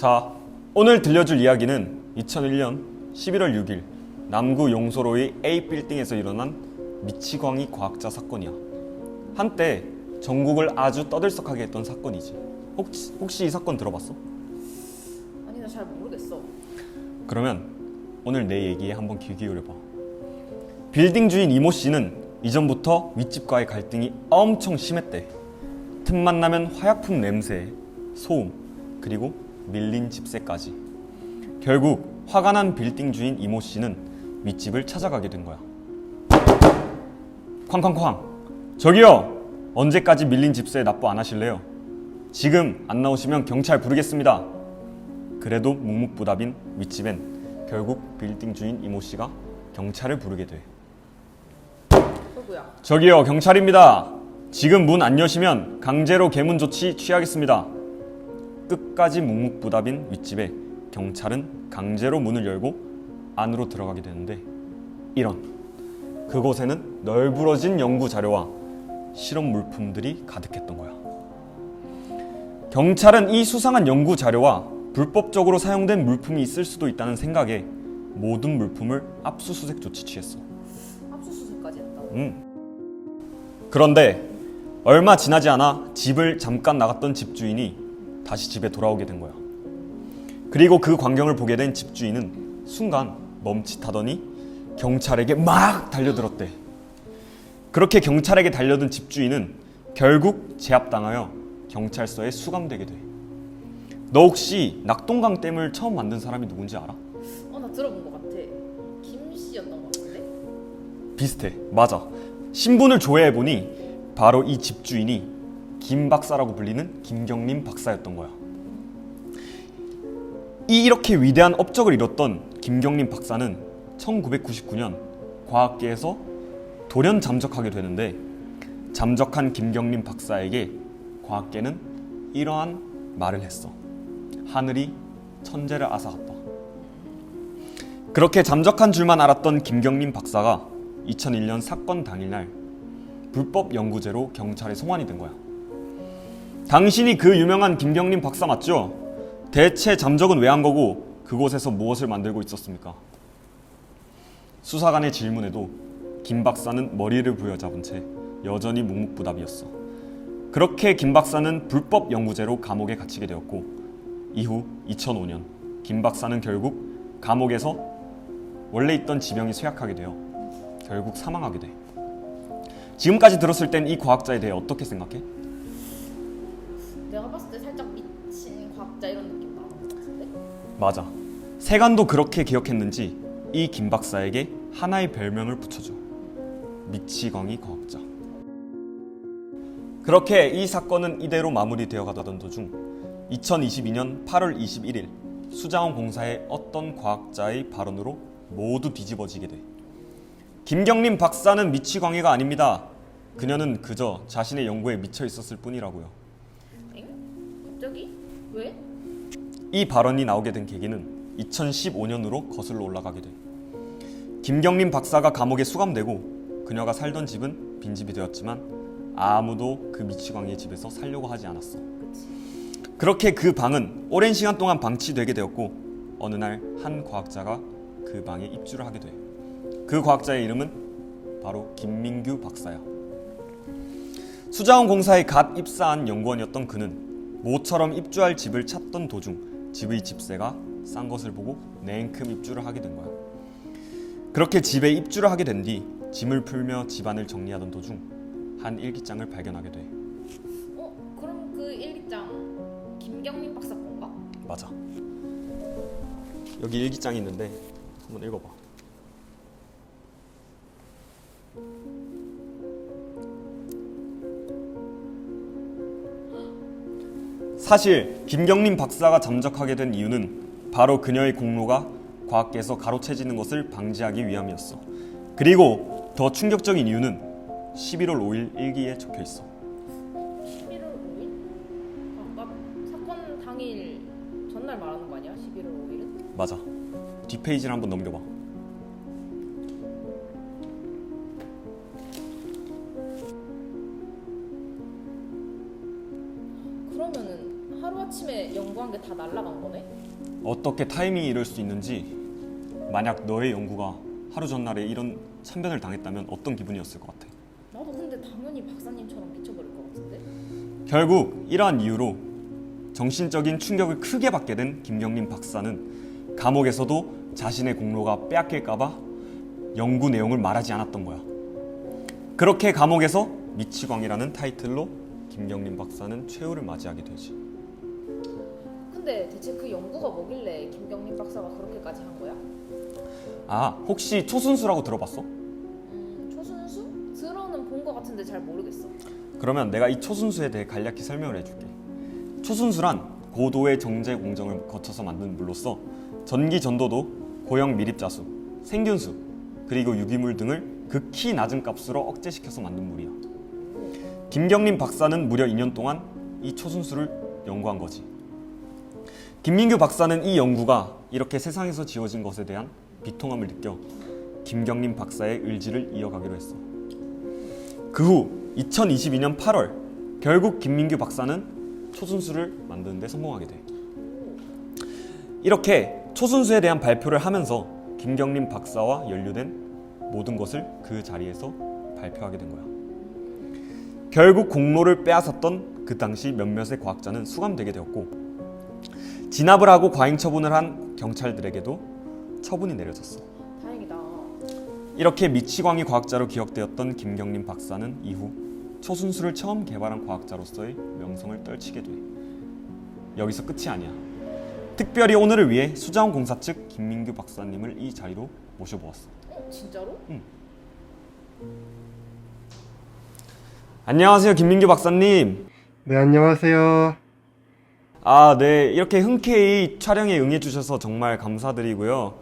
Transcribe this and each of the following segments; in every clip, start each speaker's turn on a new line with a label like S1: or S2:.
S1: 자, 오늘 들려줄 이야기는 2001년 11월 6일 남구 용소로의 A빌딩에서 일어난 미치광이 과학자 사건이야. 한때 전국을 아주 떠들썩하게 했던 사건이지. 혹시 이 사건 들어봤어?
S2: 아니, 나 잘 모르겠어.
S1: 그러면 오늘 내 얘기에 한번 귀 기울여봐. 빌딩 주인 이모 씨는 이전부터 윗집과의 갈등이 엄청 심했대. 틈만 나면 화약품 냄새, 소음, 그리고 밀린 집세까지. 결국 화가 난 빌딩 주인 이모 씨는 윗집을 찾아가게 된 거야. 쾅쾅쾅. 저기요, 언제까지 밀린 집세 납부 안 하실래요? 지금 안 나오시면 경찰 부르겠습니다. 그래도 묵묵부답인 윗집엔 결국 빌딩 주인 이모 씨가 경찰을 부르게 돼.
S2: 누구야?
S1: 저기요, 경찰입니다. 지금 문 안 여시면 강제로 개문 조치 취하겠습니다. 끝까지 묵묵부답인 윗집에 경찰은 강제로 문을 열고 안으로 들어가게 되는데, 이런, 그곳에는 널브러진 연구 자료와 실험 물품들이 가득했던 거야. 경찰은 이 수상한 연구 자료와 불법적으로 사용된 물품이 있을 수도 있다는 생각에 모든 물품을 압수수색 조치 취했어.
S2: 압수수색까지 했다.
S1: 그런데 얼마 지나지 않아 집을 잠깐 나갔던 집주인이 다시 집에 돌아오게 된 거야. 그리고 그 광경을 보게 된 집주인은 순간 멈칫하더니 경찰에게 막 달려들었대. 그렇게 경찰에게 달려든 집주인은 결국 제압당하여 경찰서에 수감되게 돼. 너 혹시 낙동강댐을 처음 만든 사람이 누군지 알아?
S2: 나 들어본 것 같아. 김 씨였던 것 같은데?
S1: 비슷해. 맞아. 신분을 조회해보니 바로 이 집주인이 김 박사라고 불리는 김경림 박사였던 거야. 이렇게 위대한 업적을 이뤘던 김경림 박사는 1999년 과학계에서 돌연 잠적하게 되는데, 잠적한 김경림 박사에게 과학계는 이러한 말을 했어. 하늘이 천재를 앗아갔다. 그렇게 잠적한 줄만 알았던 김경림 박사가 2001년 사건 당일날 불법 연구죄로 경찰에 송환이 된 거야. 당신이 그 유명한 김경림 박사 맞죠? 대체 잠적은 왜 한 거고 그곳에서 무엇을 만들고 있었습니까? 수사관의 질문에도 김 박사는 머리를 부여잡은 채 여전히 묵묵부답이었어. 그렇게 김 박사는 불법 연구죄로 감옥에 갇히게 되었고, 이후 2005년 김 박사는 결국 감옥에서 원래 있던 지병이 쇠약하게 되어 결국 사망하게 돼. 지금까지 들었을 땐 이 과학자에 대해 어떻게 생각해?
S2: 내가 봤을 때 살짝 미친 과학자 이런 느낌 나는 것 같은데?
S1: 맞아. 세간도 그렇게 기억했는지 이 김 박사에게 하나의 별명을 붙여줘. 미치광이 과학자. 그렇게 이 사건은 이대로 마무리되어 가던 도중 2022년 8월 21일 수자원 공사의 어떤 과학자의 발언으로 모두 뒤집어지게 돼. 김경림 박사는 미치광이가 아닙니다. 그녀는 그저 자신의 연구에 미쳐 있었을 뿐이라고요.
S2: 엥? 갑자기? 왜?
S1: 이 발언이 나오게 된 계기는 2015년으로 거슬러 올라가게 돼. 김경림 박사가 감옥에 수감되고 그녀가 살던 집은 빈집이 되었지만 아무도 그 미치광이의 집에서 살려고 하지 않았어. 그렇게 그 방은 오랜 시간 동안 방치되게 되었고, 어느 날 한 과학자가 그 방에 입주를 하게 돼. 그 과학자의 이름은 바로 김민규 박사야. 수자원 공사에 갓 입사한 연구원이었던 그는 모처럼 입주할 집을 찾던 도중 집의 집세가 싼 것을 보고 냉큼 입주를 하게 된 거야. 그렇게 집에 입주를 하게 된 뒤 짐을 풀며 집안을 정리하던 도중 한 일기장을 발견하게 돼.
S2: 그럼 그 일기장 김경림 박사 건가?
S1: 맞아. 여기 일기장이 있는데 한번 읽어봐. 사실 김경림 박사가 잠적하게 된 이유는 바로 그녀의 공로가 과학계에서 가로채지는 것을 방지하기 위함이었어. 그리고 더 충격적인 이유는 11월 5일 일기에 적혀 있어.
S2: 11월 5일? 아까 사건 당일 전날 말하는 거 아니야? 11월 5일은?
S1: 맞아. 뒷페이지를 한번 넘겨봐.
S2: 그러면은 하루아침에 하루아침에 연구한 게 다 날아간 거네?
S1: 어떻게 타이밍이 이럴 수 있는지, 만약 너의 연구가 하루 전날에 이런 참변을 당했다면 어떤 기분이었을 것 같아?
S2: 나도 근데 당연히 박사님처럼 미쳐버릴 것 같은데?
S1: 결국 이러한 이유로 정신적인 충격을 크게 받게 된 김경림 박사는 감옥에서도 자신의 공로가 빼앗길까봐 연구 내용을 말하지 않았던 거야. 그렇게 감옥에서 미치광이라는 타이틀로 김경림 박사는 최후를 맞이하게 되지.
S2: 근데 대체 그 연구가 뭐길래 김경림 박사가 그렇게까지 한 거야?
S1: 아, 혹시 초순수라고 들어봤어?
S2: 초순수? 들어는 본 것 같은데 잘 모르겠어.
S1: 그러면 내가 이 초순수에 대해 간략히 설명을 해줄게. 초순수란 고도의 정제 공정을 거쳐서 만든 물로서 전기 전도도 고형 미립자수, 생균수, 그리고 유기물 등을 극히 낮은 값으로 억제시켜서 만든 물이야. 김경림 박사는 무려 2년 동안 이 초순수를 연구한 거지. 김민규 박사는 이 연구가 이렇게 세상에서 지워진 것에 대한 비통함을 느껴 김경림 박사의 의지를 이어가기로 했어. 그 후 2022년 8월 결국 김민규 박사는 초순수를 만드는 데 성공하게 돼. 이렇게 초순수에 대한 발표를 하면서 김경림 박사와 연루된 모든 것을 그 자리에서 발표하게 된 거야. 결국 공로를 빼앗았던 그 당시 몇몇의 과학자는 수감되게 되었고, 진압을 하고 과잉 처분을 한 경찰들에게도 처분이 내려졌어.
S2: 다행이다.
S1: 이렇게 미치광이 과학자로 기억되었던 김경림 박사는 이후 초순수를 처음 개발한 과학자로서의 명성을 떨치게 돼. 여기서 끝이 아니야. 특별히 오늘을 위해 수자원 공사 측 김민규 박사님을 이 자리로 모셔보았어.
S2: 진짜로?
S1: 응. 안녕하세요, 김민규 박사님.
S3: 네, 안녕하세요.
S1: 아, 네. 이렇게 흔쾌히 촬영에 응해주셔서 정말 감사드리고요.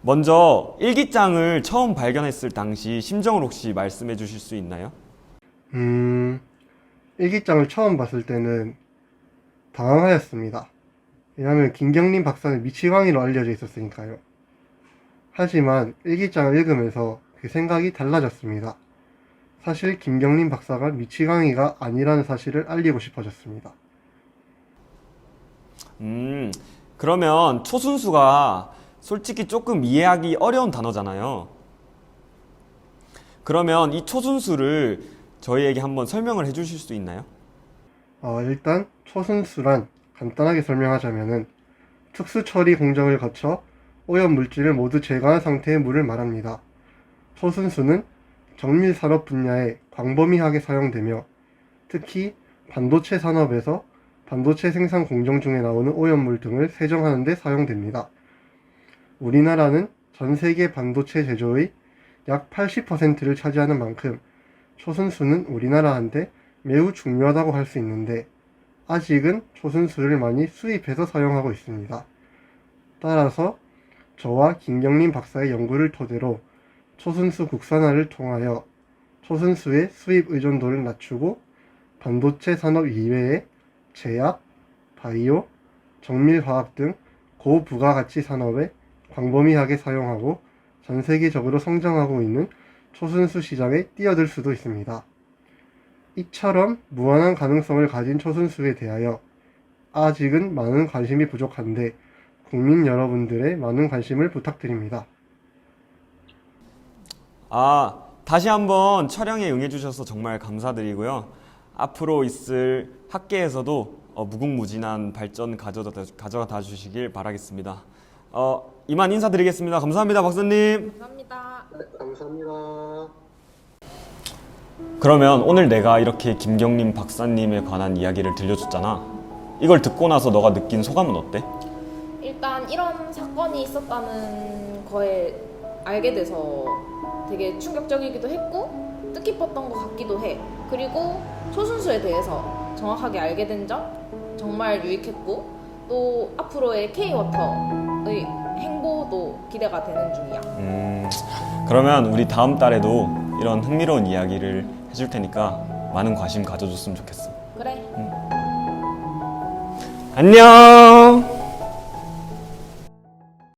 S1: 먼저 일기장을 처음 발견했을 당시 심정을 혹시 말씀해 주실 수 있나요?
S3: 일기장을 처음 봤을 때는 당황하였습니다. 왜냐하면 김경림 박사는 미치광이로 알려져 있었으니까요. 하지만 일기장을 읽으면서 그 생각이 달라졌습니다. 사실 김경림 박사가 미치광이가 아니라는 사실을 알리고 싶어졌습니다.
S1: 그러면 초순수가 솔직히 조금 이해하기 어려운 단어잖아요. 그러면 이 초순수를 저희에게 한번 설명을 해주실 수 있나요?
S3: 일단 초순수란 간단하게 설명하자면은 특수 처리 공정을 거쳐 오염 물질을 모두 제거한 상태의 물을 말합니다. 초순수는 정밀 산업 분야에 광범위하게 사용되며 특히 반도체 산업에서 반도체 생산 공정 중에 나오는 오염물 등을 세정하는 데 사용됩니다. 우리나라는 전 세계 반도체 제조의 약 80%를 차지하는 만큼 초순수는 우리나라한테 매우 중요하다고 할 수 있는데 아직은 초순수를 많이 수입해서 사용하고 있습니다. 따라서 저와 김경림 박사의 연구를 토대로 초순수 국산화를 통하여 초순수의 수입 의존도를 낮추고 반도체 산업 이외에 제약, 바이오, 정밀화학 등 고부가가치 산업에 광범위하게 사용하고 전 세계적으로 성장하고 있는 초순수 시장에 뛰어들 수도 있습니다. 이처럼 무한한 가능성을 가진 초순수에 대하여 아직은 많은 관심이 부족한데 국민 여러분들의 많은 관심을 부탁드립니다.
S1: 다시 한번 촬영에 응해주셔서 정말 감사드리고요. 앞으로 있을 학계에서도 무궁무진한 발전 가져다 주시길 바라겠습니다. 이만 인사드리겠습니다. 감사합니다, 박사님.
S2: 감사합니다.
S3: 네, 감사합니다.
S1: 그러면 오늘 내가 이렇게 김경림 박사님에 관한 이야기를 들려줬잖아. 이걸 듣고 나서 너가 느낀 소감은 어때?
S2: 일단 이런 사건이 있었다는 거에 알게 돼서 되게 충격적이기도 했고 뜻깊었던 것 같기도 해. 그리고 초순수에 대해서 정확하게 알게 된 점 정말 유익했고 또 앞으로의 K-워터의 행보도 기대가 되는 중이야.
S1: 그러면 우리 다음 달에도 이런 흥미로운 이야기를 해줄 테니까 많은 관심 가져줬으면 좋겠어.
S2: 그래.
S1: 안녕.